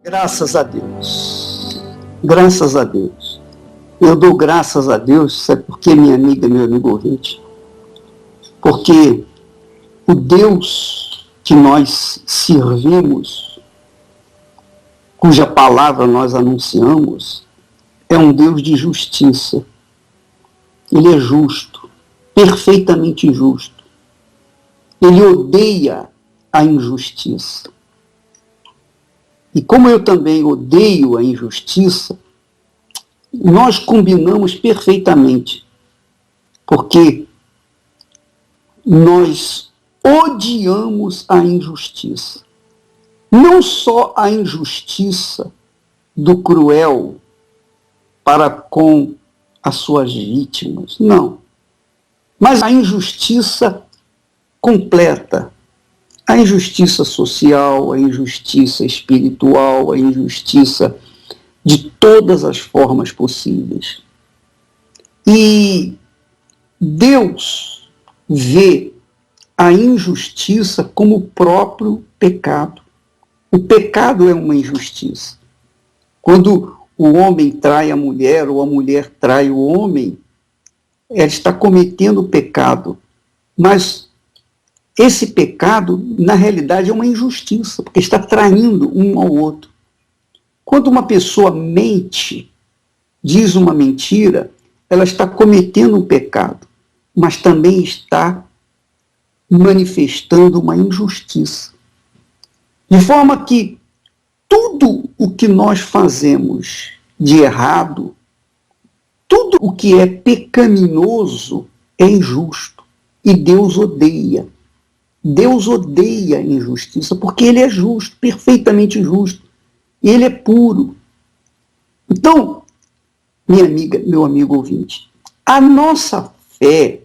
Graças a Deus. Graças a Deus. Eu dou graças a Deus, sabe por quê, minha amiga, meu amigo ouvinte? Porque o Deus que nós servimos, cuja palavra nós anunciamos, é um Deus de justiça. Ele é justo, perfeitamente justo. Ele odeia a injustiça. E como eu também odeio a injustiça, nós combinamos perfeitamente, porque nós odiamos a injustiça. Não só a injustiça do cruel para com as suas vítimas, não. Mas a injustiça completa. A injustiça social, a injustiça espiritual, a injustiça de todas as formas possíveis. E Deus vê a injustiça como o próprio pecado. O pecado é uma injustiça. Quando o homem trai a mulher ou a mulher trai o homem, ela está cometendo o pecado. Mas esse pecado, na realidade, é uma injustiça, porque está traindo um ao outro. Quando uma pessoa mente, diz uma mentira, ela está cometendo um pecado, mas também está manifestando uma injustiça. De forma que tudo o que nós fazemos de errado, tudo o que é pecaminoso é injusto. E Deus odeia. Deus odeia a injustiça, porque Ele é justo, perfeitamente justo. E Ele é puro. Então, minha amiga, meu amigo ouvinte, a nossa fé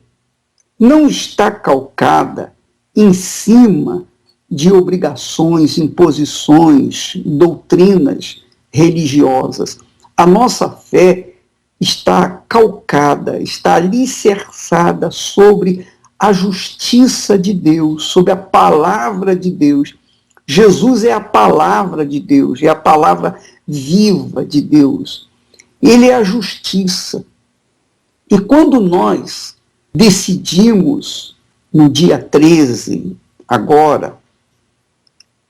não está calcada em cima de obrigações, imposições, doutrinas religiosas. A nossa fé está calcada, está alicerçada sobre a justiça de Deus, sobre a palavra de Deus. Jesus é a palavra de Deus, é a palavra viva de Deus. Ele é a justiça. E quando nós decidimos, no dia 13, agora,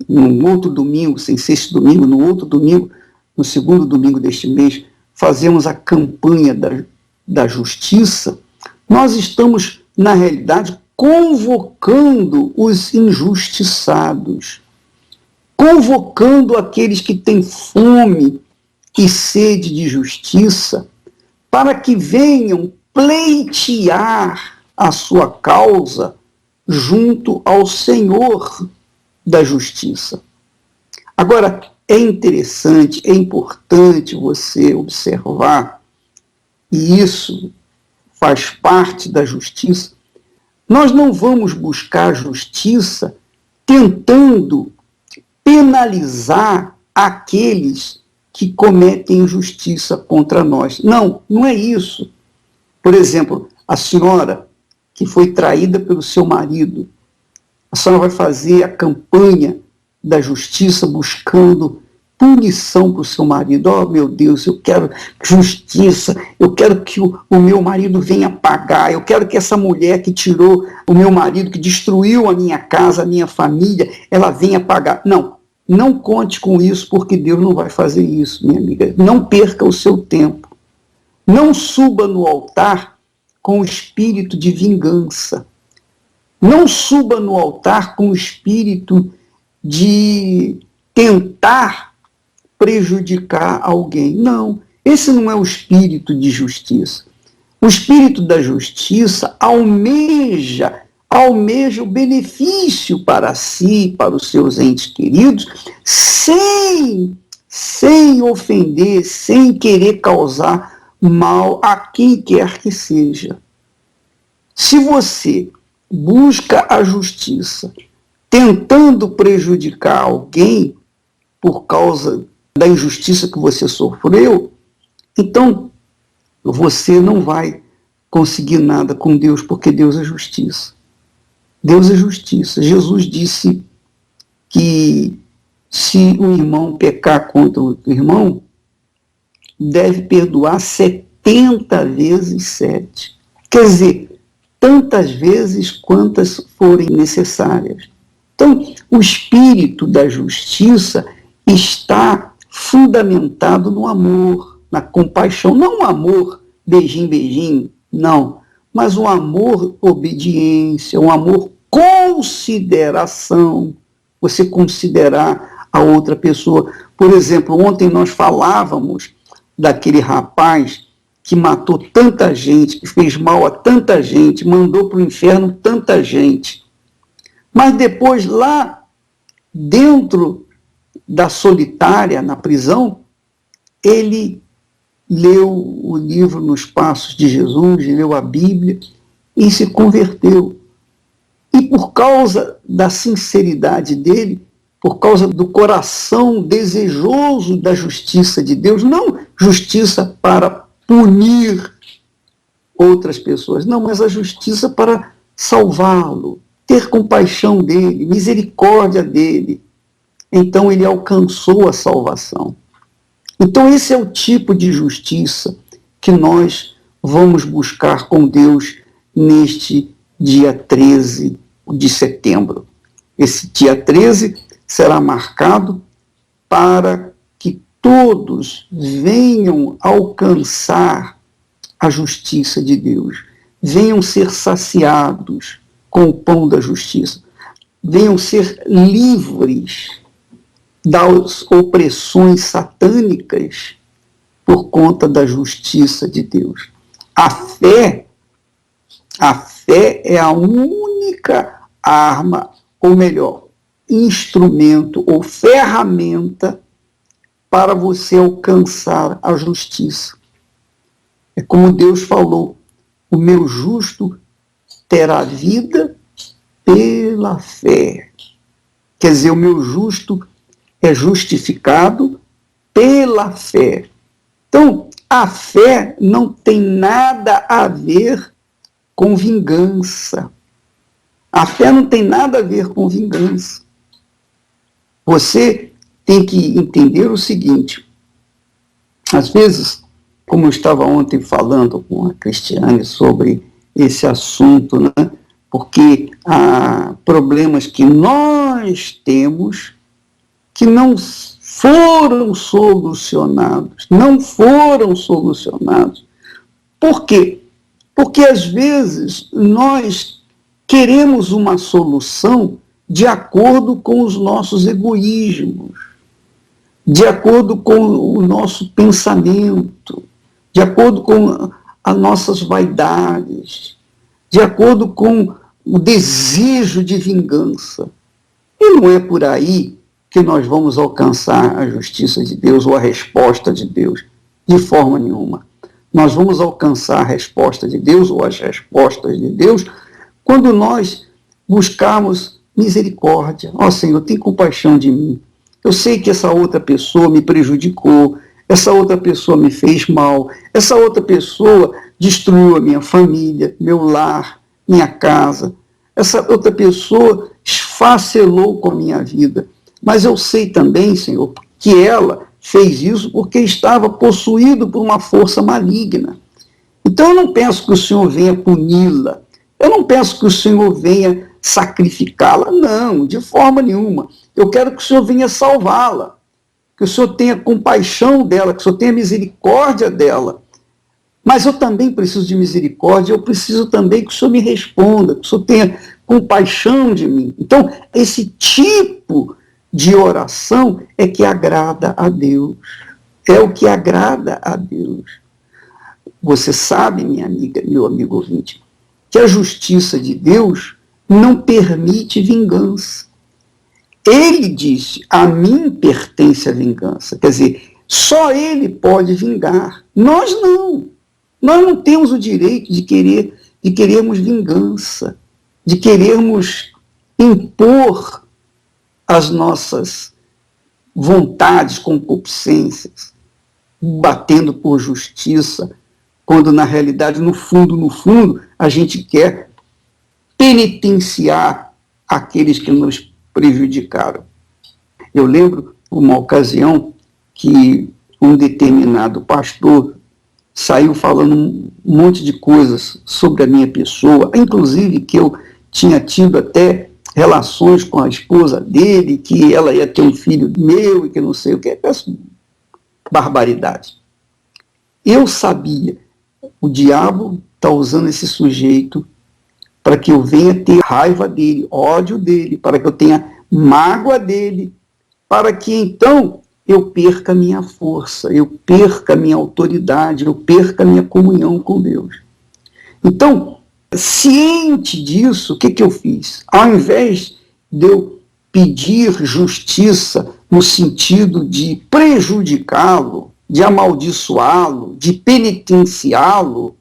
num outro domingo, sem ser esse domingo, no outro domingo, no segundo domingo deste mês, fazemos a campanha da justiça, nós estamos, na realidade, convocando os injustiçados, convocando aqueles que têm fome e sede de justiça, para que venham pleitear a sua causa junto ao Senhor da justiça. Agora, é interessante, é importante você observar, e isso faz parte da justiça, nós não vamos buscar justiça tentando penalizar aqueles que cometem injustiça contra nós. Não, não é isso. Por exemplo, a senhora que foi traída pelo seu marido, a senhora vai fazer a campanha da justiça buscando punição para o seu marido. Oh, meu Deus, eu quero justiça, eu quero que o meu marido venha pagar, eu quero que essa mulher que tirou o meu marido, que destruiu a minha casa, a minha família, ela venha pagar. Não, não conte com isso, porque Deus não vai fazer isso, minha amiga. Não perca o seu tempo. Não suba no altar com o espírito de vingança. Não suba no altar com o espírito de tentar prejudicar alguém. Não, esse não é o espírito de justiça. O espírito da justiça almeja o benefício para si, para os seus entes queridos, sem ofender, sem querer causar mal a quem quer que seja. Se você busca a justiça tentando prejudicar alguém por causa da injustiça que você sofreu, então você não vai conseguir nada com Deus, porque Deus é justiça. Deus é justiça. Jesus disse que se o irmão pecar contra o irmão, deve perdoar 70 vezes 7. Quer dizer, tantas vezes quantas forem necessárias. Então, o espírito da justiça está fundamentado no amor, na compaixão. Não um amor beijinho, beijinho, não. Mas um amor obediência, um amor consideração. Você considerar a outra pessoa. Por exemplo, ontem nós falávamos daquele rapaz que matou tanta gente, que fez mal a tanta gente, mandou para o inferno tanta gente. Mas depois, lá dentro da solitária, na prisão, ele leu o livro Nos Passos de Jesus, leu a Bíblia e se converteu. E por causa da sinceridade dele, por causa do coração desejoso da justiça de Deus, não justiça para punir outras pessoas, não, mas a justiça para salvá-lo, ter compaixão dele, misericórdia dele. Então ele alcançou a salvação. Então esse é o tipo de justiça que nós vamos buscar com Deus neste dia 13 de setembro. Esse dia 13 será marcado para que todos venham alcançar a justiça de Deus, venham ser saciados com o pão da justiça, venham ser livres das opressões satânicas por conta da justiça de Deus. A fé é a única arma, ou melhor, instrumento ou ferramenta para você alcançar a justiça. É como Deus falou, o meu justo terá vida pela fé. Quer dizer, o meu justo é justificado pela fé. Então, a fé não tem nada a ver com vingança. A fé não tem nada a ver com vingança. Você tem que entender o seguinte, às vezes, como eu estava ontem falando com a Cristiane sobre esse assunto, né? Porque há problemas que nós temos que não foram solucionados. Não foram solucionados. Por quê? Porque às vezes nós queremos uma solução de acordo com os nossos egoísmos, de acordo com o nosso pensamento, de acordo com as nossas vaidades, de acordo com o desejo de vingança. E não é por aí que nós vamos alcançar a justiça de Deus ou a resposta de Deus, de forma nenhuma. Nós vamos alcançar a resposta de Deus ou as respostas de Deus quando nós buscarmos misericórdia. Ó Senhor, tem compaixão de mim. Eu sei que essa outra pessoa me prejudicou, essa outra pessoa me fez mal, essa outra pessoa destruiu a minha família, meu lar, minha casa. Essa outra pessoa esfacelou com a minha vida. Mas eu sei também, Senhor, que ela fez isso porque estava possuído por uma força maligna. Então eu não peço que o Senhor venha puni-la, eu não peço que o Senhor venha sacrificá-la, não, de forma nenhuma. Eu quero que o Senhor venha salvá-la, que o Senhor tenha compaixão dela, que o Senhor tenha misericórdia dela. Mas eu também preciso de misericórdia, eu preciso também que o Senhor me responda, que o Senhor tenha compaixão de mim. Então, esse tipo de oração é que agrada a Deus. É o que agrada a Deus. Você sabe, minha amiga, meu amigo ouvinte, que a justiça de Deus não permite vingança. Ele disse, a mim pertence a vingança. Quer dizer, só ele pode vingar. Nós não. Nós não temos o direito de querermos vingança, de querermos impor as nossas vontades, concupiscências, batendo por justiça, quando na realidade, no fundo, a gente quer penitenciar aqueles que nos prejudicaram. Eu lembro uma ocasião que um determinado pastor saiu falando um monte de coisas sobre a minha pessoa, inclusive que eu tinha tido até relações com a esposa dele, que ela ia ter um filho meu e que não sei o que, essa barbaridade. Eu sabia, o diabo está usando esse sujeito para que eu venha ter raiva dele, ódio dele, para que eu tenha mágoa dele, para que então eu perca a minha força, eu perca a minha autoridade, eu perca a minha comunhão com Deus. Então, ciente disso, o que eu fiz? Ao invés de eu pedir justiça no sentido de prejudicá-lo, de amaldiçoá-lo, de penitenciá-lo,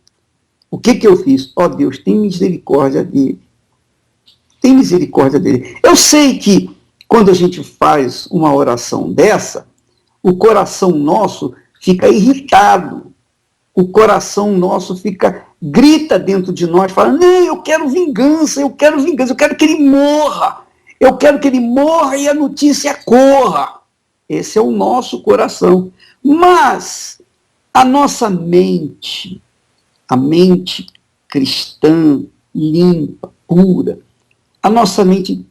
o que eu fiz? Ó Deus, tem misericórdia dele. Tem misericórdia dele. Eu sei que quando a gente faz uma oração dessa, o coração nosso fica irritado. O coração nosso grita dentro de nós, fala, não, eu quero vingança, eu quero que ele morra. Eu quero que ele morra e a notícia corra. Esse é o nosso coração. Mas a nossa mente, a mente cristã, limpa, pura, a nossa mente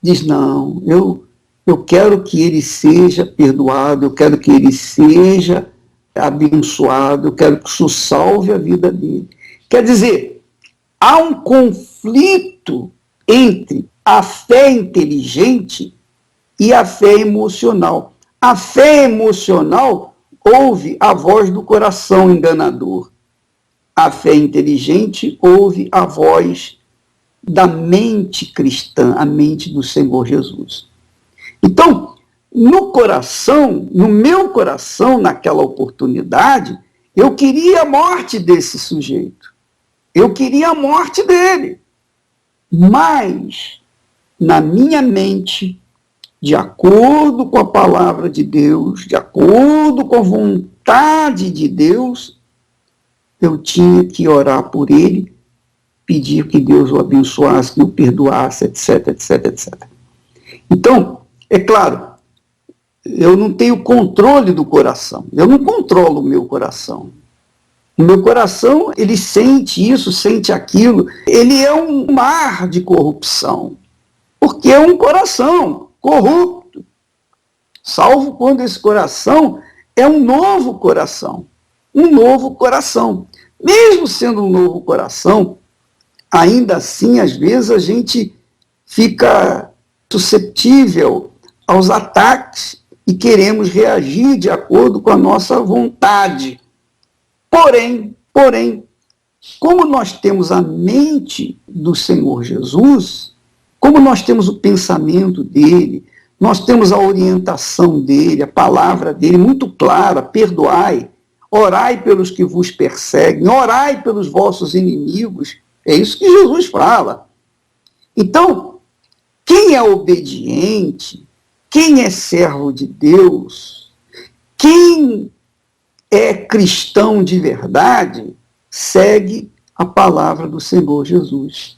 diz, não, eu quero que ele seja perdoado, eu quero que ele seja abençoado, eu quero que isso salve a vida dele. Quer dizer, há um conflito entre a fé inteligente e a fé emocional. A fé emocional ouve a voz do coração enganador. A fé inteligente ouve a voz da mente cristã, a mente do Senhor Jesus. Então, no meu coração, naquela oportunidade, eu queria a morte desse sujeito. Eu queria a morte dele. Mas, na minha mente, de acordo com a palavra de Deus, de acordo com a vontade de Deus, eu tinha que orar por ele, pedir que Deus o abençoasse, que o perdoasse, etc, etc, etc. Então, é claro, eu não tenho controle do coração, eu não controlo o meu coração. O meu coração, ele sente isso, sente aquilo, ele é um mar de corrupção, porque é um coração corrupto, salvo quando esse coração é um novo coração. Um novo coração. Mesmo sendo um novo coração, ainda assim, às vezes, a gente fica suscetível aos ataques e queremos reagir de acordo com a nossa vontade. Porém, como nós temos a mente do Senhor Jesus, como nós temos o pensamento dele, nós temos a orientação dele, a palavra dele muito clara, perdoai, orai pelos que vos perseguem, orai pelos vossos inimigos. É isso que Jesus fala. Então, quem é obediente, quem é servo de Deus, quem é cristão de verdade, segue a palavra do Senhor Jesus.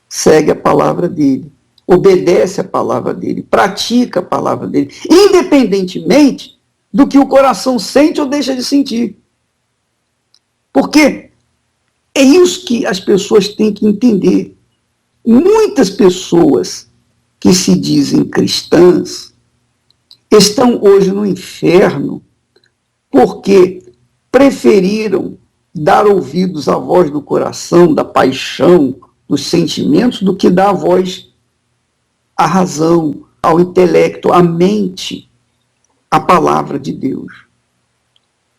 Segue a palavra dele. Obedece a palavra dele. Pratica a palavra dele. Independentemente do que o coração sente ou deixa de sentir. Porque é isso que as pessoas têm que entender. Muitas pessoas que se dizem cristãs estão hoje no inferno porque preferiram dar ouvidos à voz do coração, da paixão, dos sentimentos, do que dar a voz à razão, ao intelecto, à mente, à palavra de Deus.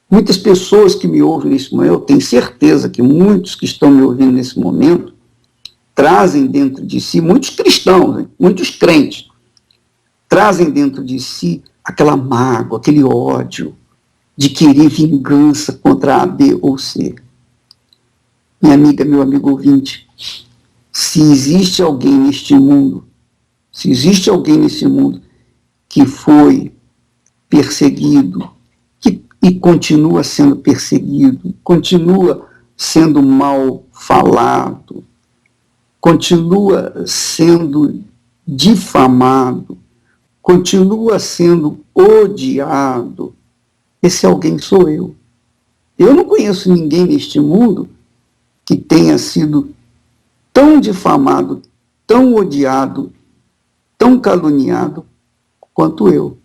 Muitas pessoas que me ouvem nesse momento, eu tenho certeza que muitos que estão me ouvindo nesse momento, trazem dentro de si, muitos cristãos, muitos crentes, trazem dentro de si aquela mágoa, aquele ódio de querer vingança contra A, B ou C. Minha amiga, meu amigo ouvinte, se existe alguém neste mundo, que foi perseguido, e continua sendo perseguido, continua sendo mal falado, continua sendo difamado, continua sendo odiado, esse alguém sou eu. Eu não conheço ninguém neste mundo que tenha sido tão difamado, tão odiado, tão caluniado quanto eu.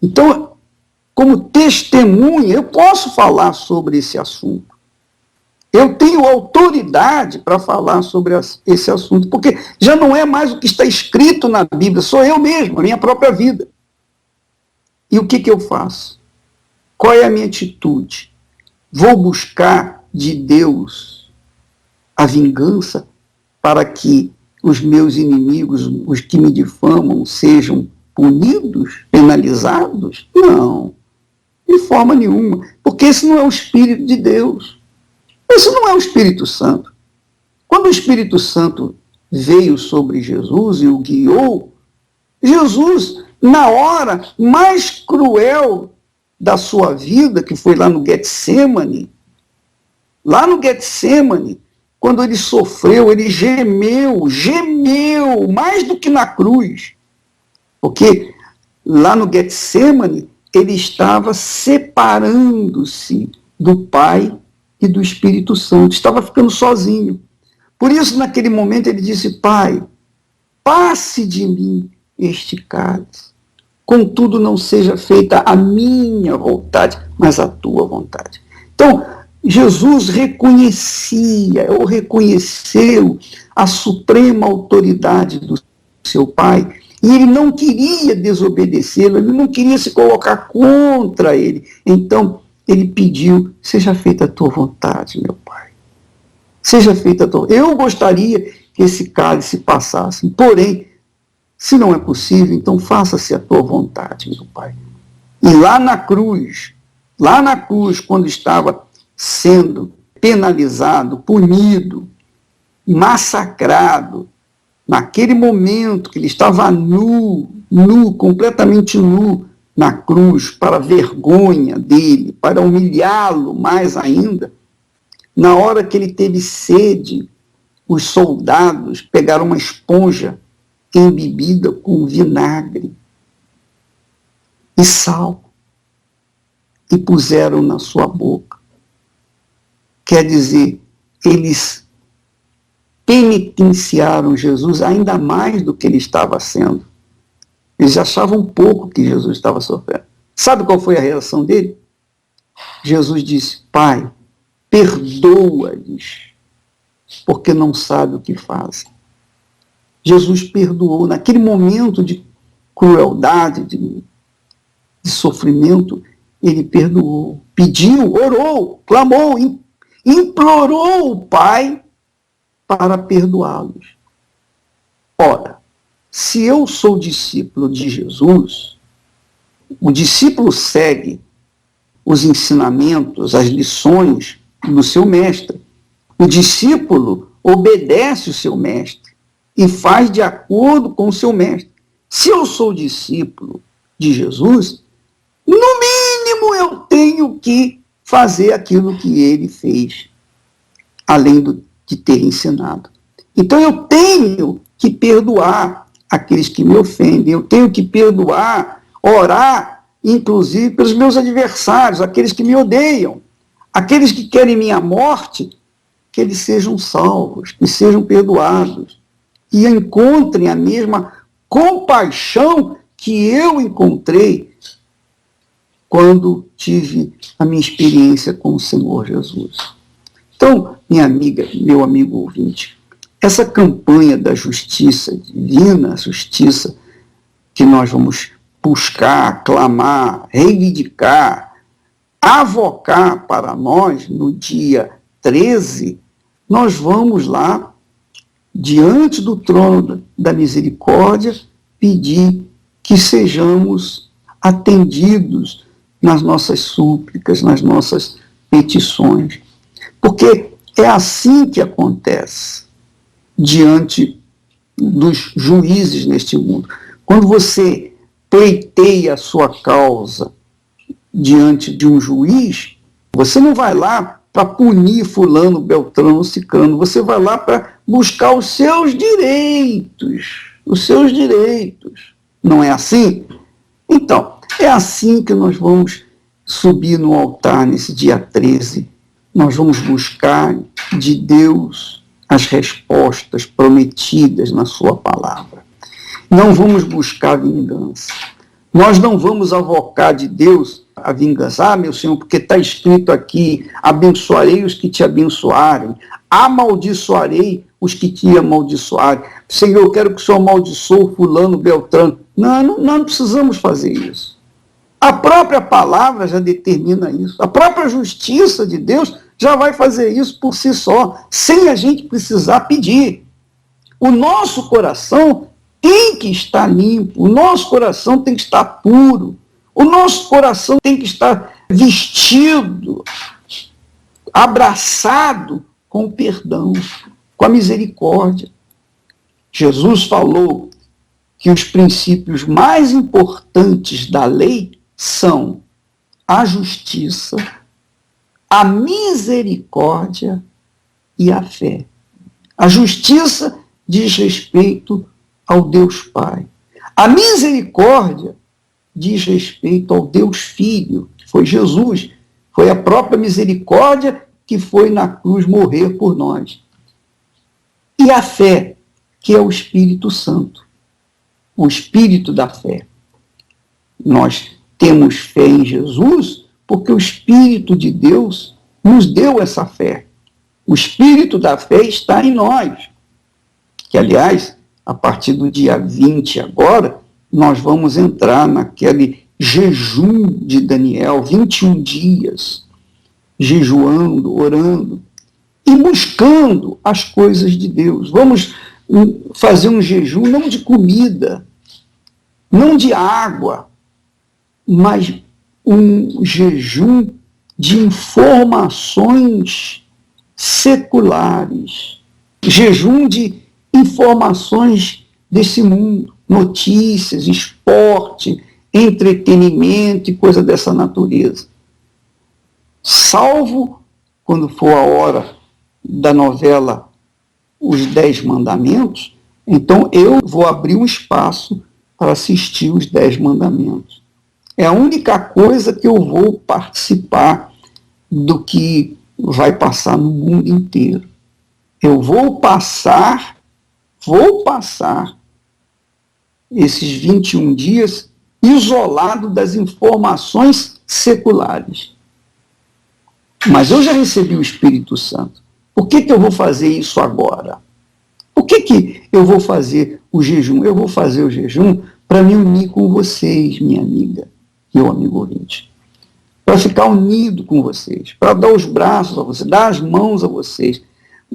Então, como testemunha, eu posso falar sobre esse assunto. Eu tenho autoridade para falar sobre esse assunto, porque já não é mais o que está escrito na Bíblia, sou eu mesmo, a minha própria vida. E o que eu faço? Qual é a minha atitude? Vou buscar de Deus a vingança para que os meus inimigos, os que me difamam, sejam punidos, penalizados? Não, de forma nenhuma, porque esse não é o Espírito de Deus. Esse não é o Espírito Santo. Quando o Espírito Santo veio sobre Jesus e o guiou, Jesus, na hora mais cruel da sua vida, que foi lá no Getsemane, quando ele sofreu, ele gemeu mais do que na cruz. Porque lá no Getsemane, ele estava separando-se do Pai e do Espírito Santo, estava ficando sozinho. Por isso, naquele momento, ele disse: Pai, passe de mim este cálice, contudo não seja feita a minha vontade, mas a tua vontade. Então, Jesus reconheceu a suprema autoridade do seu Pai, e ele não queria desobedecê-lo, ele não queria se colocar contra ele. Então, ele pediu: seja feita a tua vontade, meu Pai. Seja feita a tua vontade. Eu gostaria que esse cálice passasse, porém, se não é possível, então faça-se a tua vontade, meu Pai. E lá na cruz, quando estava sendo penalizado, punido, massacrado, naquele momento que ele estava nu, completamente nu, na cruz, para a vergonha dele, para humilhá-lo mais ainda, na hora que ele teve sede, os soldados pegaram uma esponja embebida com vinagre e sal e puseram na sua boca. Quer dizer, eles penitenciaram Jesus ainda mais do que ele estava sendo. Eles achavam pouco que Jesus estava sofrendo. Sabe qual foi a reação dele? Jesus disse: Pai, perdoa-lhes, porque não sabe o que fazem. Jesus perdoou. Naquele momento de crueldade, de sofrimento, ele perdoou, pediu, orou, clamou, implorou o Pai para perdoá-los. Ora, se eu sou discípulo de Jesus, o discípulo segue os ensinamentos, as lições do seu mestre. O discípulo obedece o seu mestre e faz de acordo com o seu mestre. Se eu sou discípulo de Jesus, no mínimo eu tenho que fazer aquilo que ele fez, além de ter ensinado. Então eu tenho que perdoar aqueles que me ofendem, eu tenho que perdoar, orar, inclusive pelos meus adversários, aqueles que me odeiam, aqueles que querem minha morte, que eles sejam salvos, que sejam perdoados e encontrem a mesma compaixão que eu encontrei quando tive a minha experiência com o Senhor Jesus. Então, minha amiga, meu amigo ouvinte, essa campanha da justiça divina, a justiça que nós vamos buscar, clamar, reivindicar, avocar para nós no dia 13, nós vamos lá, diante do trono da misericórdia, pedir que sejamos atendidos nas nossas súplicas, nas nossas petições. Porque é assim que acontece diante dos juízes neste mundo. Quando você pleiteia a sua causa diante de um juiz, você não vai lá para punir fulano, beltrano, cicrano, você vai lá para buscar os seus direitos, Não é assim? Então, é assim que nós vamos subir no altar nesse dia 13. Nós vamos buscar de Deus as respostas prometidas na sua palavra. Não vamos buscar vingança. Nós não vamos avocar de Deus a vingança. Meu Senhor, porque está escrito aqui, abençoarei os que te abençoarem, amaldiçoarei os que te amaldiçoarem. Senhor, eu quero que o Senhor amaldiçoe fulano, beltrano. Não, não precisamos fazer isso. A própria palavra já determina isso. A própria justiça de Deus já vai fazer isso por si só, sem a gente precisar pedir. O nosso coração tem que estar limpo, o nosso coração tem que estar puro, o nosso coração tem que estar vestido, abraçado com o perdão, com a misericórdia. Jesus falou que os princípios mais importantes da lei são a justiça, a misericórdia e a fé. A justiça diz respeito ao Deus Pai. A misericórdia diz respeito ao Deus Filho, que foi Jesus. Foi a própria misericórdia que foi na cruz morrer por nós. E a fé, que é o Espírito Santo, o Espírito da fé. Nós temos fé em Jesus porque o Espírito de Deus nos deu essa fé. O Espírito da fé está em nós. Que, aliás, a partir do dia 20 agora, nós vamos entrar naquele jejum de Daniel, 21 dias, jejuando, orando e buscando as coisas de Deus. Vamos fazer um jejum não de comida, não de água, mas um jejum de informações seculares, jejum de informações desse mundo, notícias, esporte, entretenimento e coisa dessa natureza. Salvo quando for a hora da novela Os 10 Mandamentos, então eu vou abrir um espaço para assistir os 10 Mandamentos. É a única coisa que eu vou participar do que vai passar no mundo inteiro. Eu vou passar esses 21 dias isolado das informações seculares. Mas eu já recebi o Espírito Santo. Por que eu vou fazer isso agora? Por que eu vou fazer o jejum? Eu vou fazer o jejum para me unir com vocês, minha amiga, meu amigo ouvinte. Para ficar unido com vocês, para dar os braços a vocês, dar as mãos a vocês,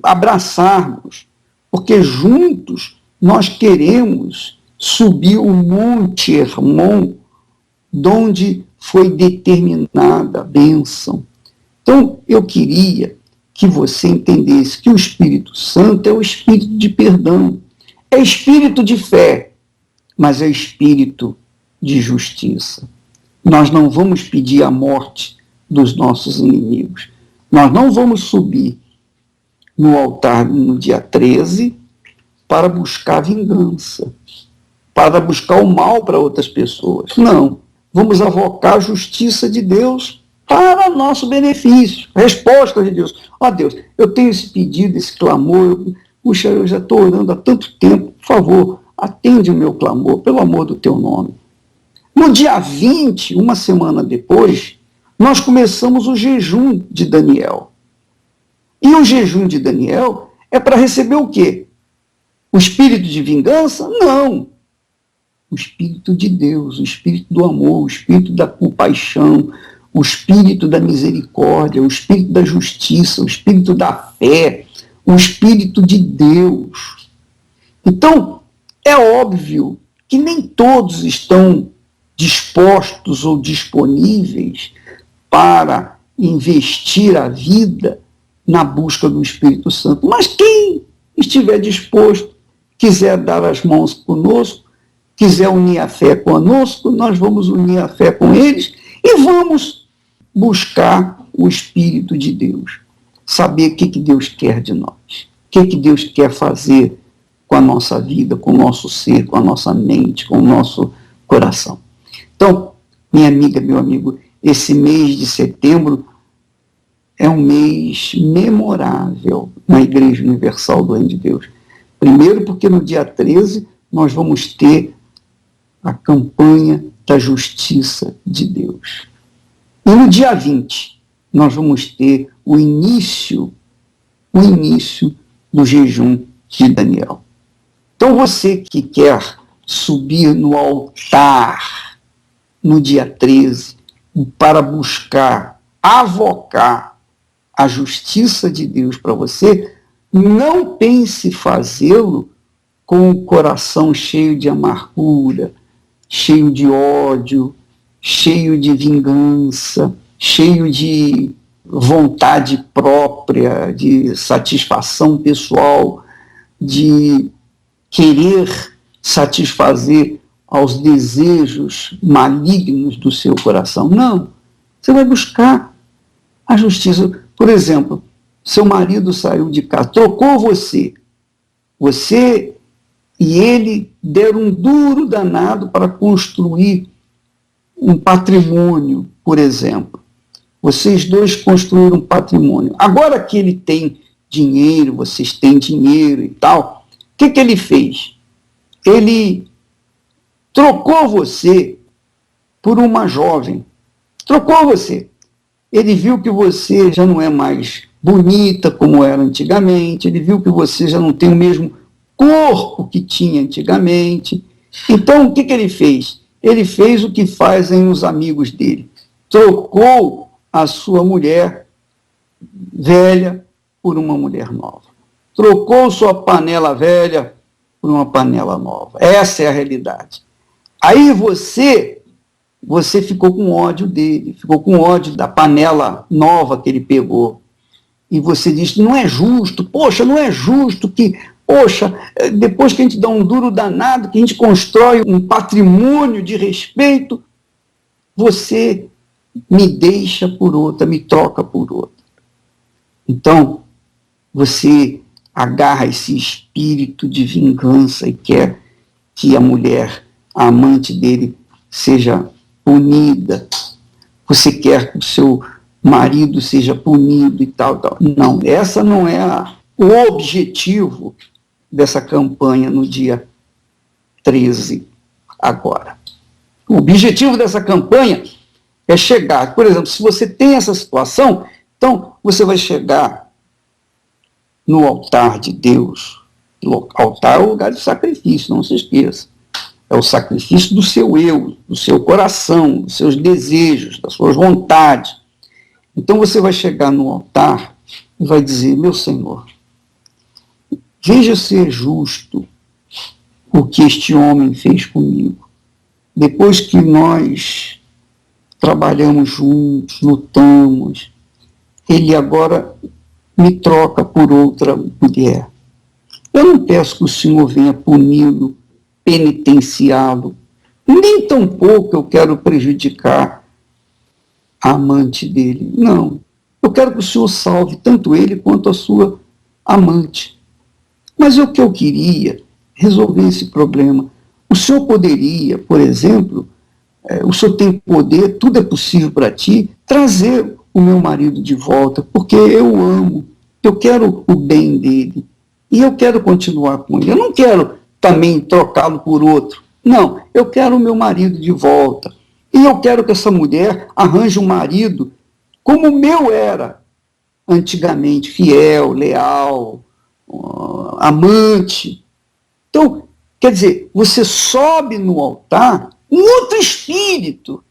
abraçarmos, porque juntos nós queremos subir o Monte Hermon, donde foi determinada a bênção. Então, eu queria que você entendesse que o Espírito Santo é o Espírito de perdão, é Espírito de fé, mas é Espírito de justiça. Nós não vamos pedir a morte dos nossos inimigos. Nós não vamos subir no altar no dia 13 para buscar vingança, para buscar o mal para outras pessoas. Não. Vamos avocar a justiça de Deus para nosso benefício. Resposta de Deus. Ó Deus, eu tenho esse pedido, esse clamor. Puxa, eu já estou orando há tanto tempo. Por favor, atende o meu clamor, pelo amor do teu nome. No dia 20, uma semana depois, nós começamos o jejum de Daniel. E o jejum de Daniel é para receber o quê? O espírito de vingança? Não. O espírito de Deus, o espírito do amor, o espírito da compaixão, o espírito da misericórdia, o espírito da justiça, o espírito da fé, o espírito de Deus. Então, é óbvio que nem todos estão dispostos ou disponíveis para investir a vida na busca do Espírito Santo. Mas quem estiver disposto, quiser dar as mãos conosco, quiser unir a fé conosco, nós vamos unir a fé com eles e vamos buscar o Espírito de Deus. Saber o que Deus quer de nós, o que Deus quer fazer com a nossa vida, com o nosso ser, com a nossa mente, com o nosso coração. Então, minha amiga, meu amigo, esse mês de setembro é um mês memorável na Igreja Universal do Reino de Deus. Primeiro porque no dia 13 nós vamos ter a campanha da justiça de Deus. E no dia 20 nós vamos ter o início do jejum de Daniel. Então você que quer subir no altar no dia 13 para buscar, avocar a justiça de Deus para você, não pense fazê-lo com o coração cheio de amargura, cheio de ódio, cheio de vingança, cheio de vontade própria, de satisfação pessoal, de querer satisfazer aos desejos malignos do seu coração. Não. Você vai buscar a justiça. Por exemplo, seu marido saiu de casa, trocou você. Você e ele deram um duro danado para construir um patrimônio, por exemplo. Vocês dois construíram um patrimônio. Agora que ele tem dinheiro, vocês têm dinheiro e tal, o que ele fez? Ele trocou você por uma jovem. Trocou você. Ele viu que você já não é mais bonita como era antigamente, ele viu que você já não tem o mesmo corpo que tinha antigamente. Então, o que ele fez? Ele fez o que fazem os amigos dele. Trocou a sua mulher velha por uma mulher nova. Trocou sua panela velha por uma panela nova. Essa é a realidade. Aí você ficou com ódio dele, ficou com ódio da panela nova que ele pegou. E você diz, não é justo, poxa, não é justo que, poxa, depois que a gente dá um duro danado, que a gente constrói um patrimônio de respeito, você me deixa por outra, me troca por outra. Então, você agarra esse espírito de vingança e quer que a mulher, a amante dele, seja punida. Você quer que o seu marido seja punido e tal, tal. Não, essa não é o objetivo dessa campanha no dia 13 agora. O objetivo dessa campanha é chegar, por exemplo, se você tem essa situação, então você vai chegar no altar de Deus. O altar é o lugar de sacrifício, não se esqueça. É o sacrifício do seu eu, do seu coração, dos seus desejos, das suas vontades. Então você vai chegar no altar e vai dizer, meu Senhor, veja se é justo o que este homem fez comigo. Depois que nós trabalhamos juntos, lutamos, ele agora me troca por outra mulher. Eu não peço que o Senhor venha puni-lo, penitenciá-lo, nem tampouco eu quero prejudicar a amante dele. Não. Eu quero que o Senhor salve tanto ele quanto a sua amante. Mas o que eu queria resolver esse problema. O Senhor poderia, por exemplo, o Senhor tem poder, tudo é possível para ti, trazer o meu marido de volta, porque eu amo, eu quero o bem dele, e eu quero continuar com ele. Eu não quero também trocá-lo por outro. Não, eu quero o meu marido de volta. E eu quero que essa mulher arranje um marido como o meu era antigamente, fiel, leal, amante. Então, quer dizer, você sobe no altar um outro espírito.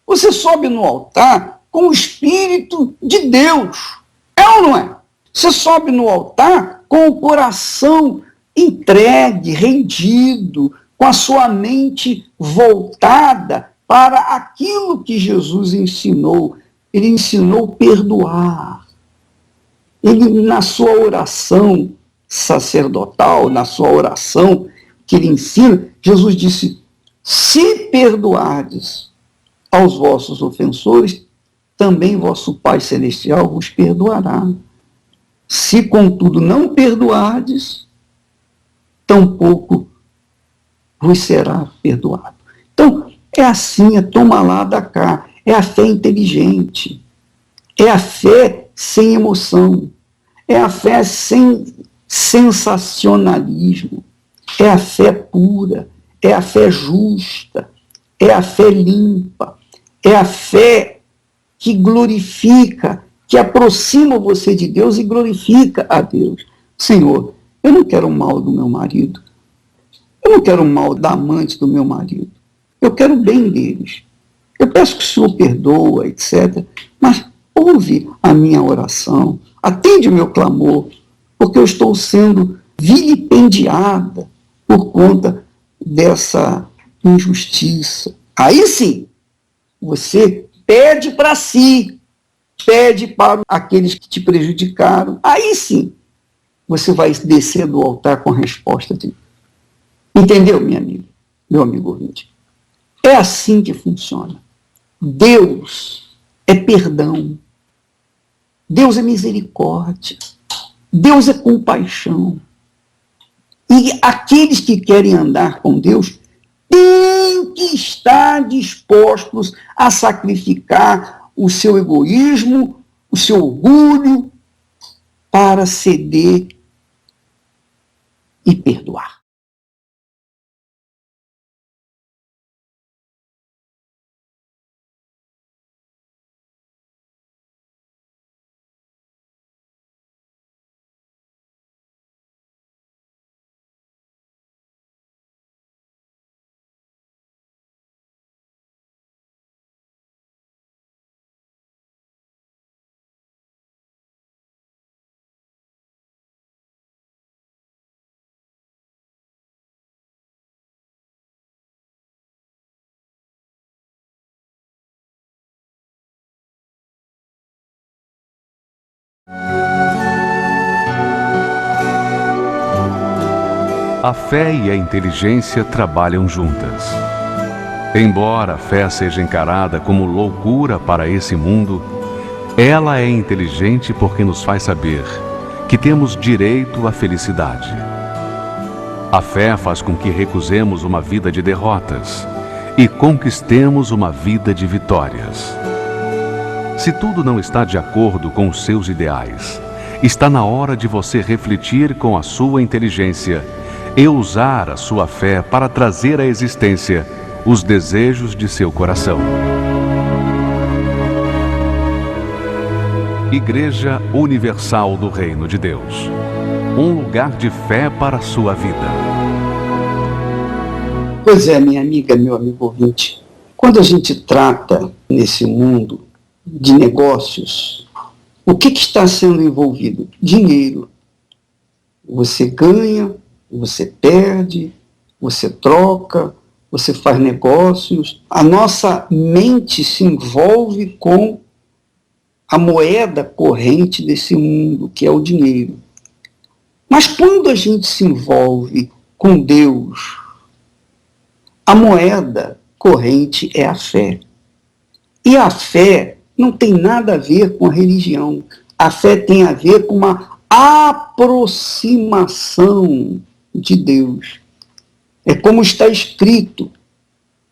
Você sobe no altar com o Espírito de Deus. É ou não é? Você sobe no altar com o coração entregue, rendido, com a sua mente voltada para aquilo que Jesus ensinou. Ele ensinou perdoar. Ele, na sua oração sacerdotal, na sua oração que ele ensina, Jesus disse, se perdoardes aos vossos ofensores, também vosso Pai Celestial vos perdoará. Se, contudo, não perdoardes, tampouco vos será perdoado. Então, é assim, é toma lá da cá. É a fé inteligente. É a fé sem emoção. É a fé sem sensacionalismo. É a fé pura. É a fé justa. É a fé limpa. É a fé que glorifica, que aproxima você de Deus e glorifica a Deus. Senhor, eu não quero o mal do meu marido. Eu não quero o mal da amante do meu marido. Eu quero o bem deles. Eu peço que o Senhor perdoa, etc. Mas ouve a minha oração, atende o meu clamor, porque eu estou sendo vilipendiada por conta dessa injustiça. Aí sim, você pede para si, pede para aqueles que te prejudicaram. Aí sim, você vai descer do altar com a resposta de Deus. Entendeu, minha amiga? Meu amigo ouvinte? É assim que funciona. Deus é perdão. Deus é misericórdia. Deus é compaixão. E aqueles que querem andar com Deus têm que estar dispostos a sacrificar o seu egoísmo, o seu orgulho, para ceder e perdoar. A fé e a inteligência trabalham juntas. Embora a fé seja encarada como loucura para esse mundo, ela é inteligente porque nos faz saber que temos direito à felicidade. A fé faz com que recusemos uma vida de derrotas e conquistemos uma vida de vitórias. Se tudo não está de acordo com os seus ideais, está na hora de você refletir com a sua inteligência e usar a sua fé para trazer à existência os desejos de seu coração. Igreja Universal do Reino de Deus. Um lugar de fé para a sua vida. Pois é, minha amiga, meu amigo ouvinte, quando a gente trata nesse mundo de negócios, o que está sendo envolvido? Dinheiro. Você ganha, você perde, você troca, você faz negócios. A nossa mente se envolve com a moeda corrente desse mundo, que é o dinheiro. Mas quando a gente se envolve com Deus, a moeda corrente é a fé. E a fé não tem nada a ver com a religião. A fé tem a ver com uma aproximação de Deus. É como está escrito,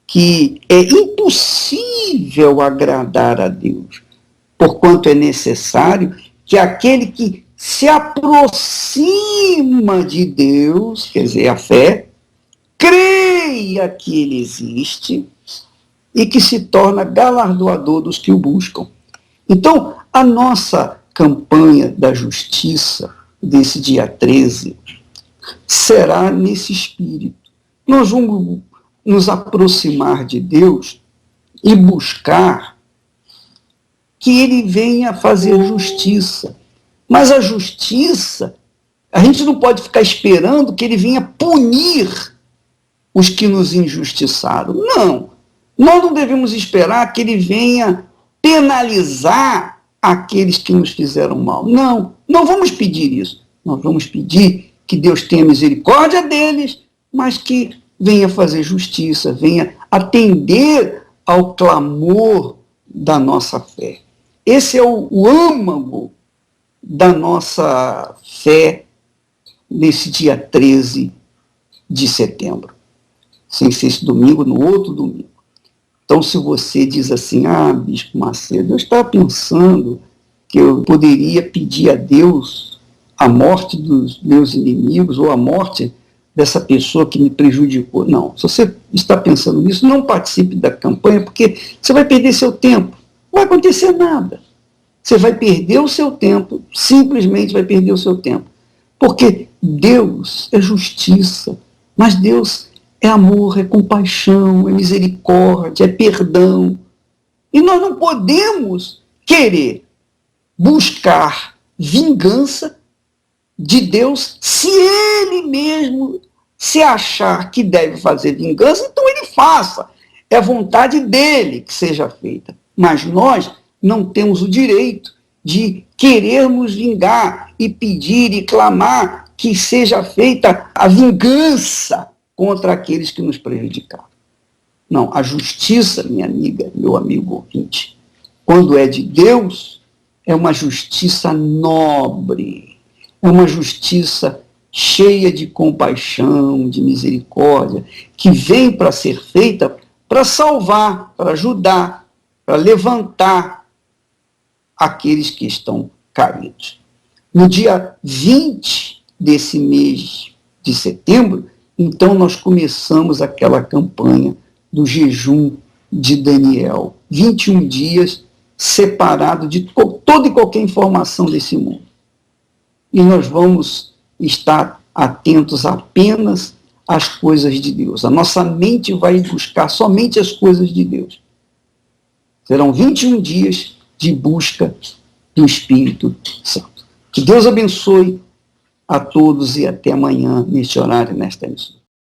que é impossível agradar a Deus, porquanto é necessário que aquele que se aproxima de Deus, quer dizer, a fé, creia que ele existe e que se torna galardoador dos que o buscam. Então, a nossa campanha da justiça desse dia 13 será nesse espírito. Nós vamos nos aproximar de Deus e buscar que ele venha fazer justiça. Mas a justiça, a gente não pode ficar esperando que ele venha punir os que nos injustiçaram. Não. Nós não devemos esperar que ele venha penalizar aqueles que nos fizeram mal. Não. Não vamos pedir isso. Nós vamos pedir que Deus tenha misericórdia deles, mas que venha fazer justiça, venha atender ao clamor da nossa fé. Esse é o âmago da nossa fé nesse dia 13 de setembro. Sem ser esse domingo, no outro domingo. Então, se você diz assim, Bispo Macedo, eu estava pensando que eu poderia pedir a Deus a morte dos meus inimigos ou a morte dessa pessoa que me prejudicou. Não, se você está pensando nisso, não participe da campanha, porque você vai perder seu tempo. Não vai acontecer nada. Você vai perder o seu tempo, simplesmente vai perder o seu tempo. Porque Deus é justiça, mas Deus é amor, é compaixão, é misericórdia, é perdão. E nós não podemos querer buscar vingança de Deus se ele mesmo se achar que deve fazer vingança, então ele faça. É a vontade dele que seja feita. Mas nós não temos o direito de querermos vingar e pedir e clamar que seja feita a vingança contra aqueles que nos prejudicaram. Não, a justiça, minha amiga, meu amigo ouvinte, quando é de Deus, é uma justiça nobre, é uma justiça cheia de compaixão, de misericórdia, que vem para ser feita para salvar, para ajudar, para levantar aqueles que estão caídos. No dia 20 desse mês de setembro, então nós começamos aquela campanha do jejum de Daniel. 21 dias separado de toda e qualquer informação desse mundo. E nós vamos estar atentos apenas às coisas de Deus. A nossa mente vai buscar somente as coisas de Deus. Serão 21 dias de busca do Espírito Santo. Que Deus abençoe a todos e até amanhã, neste horário, nesta emissora.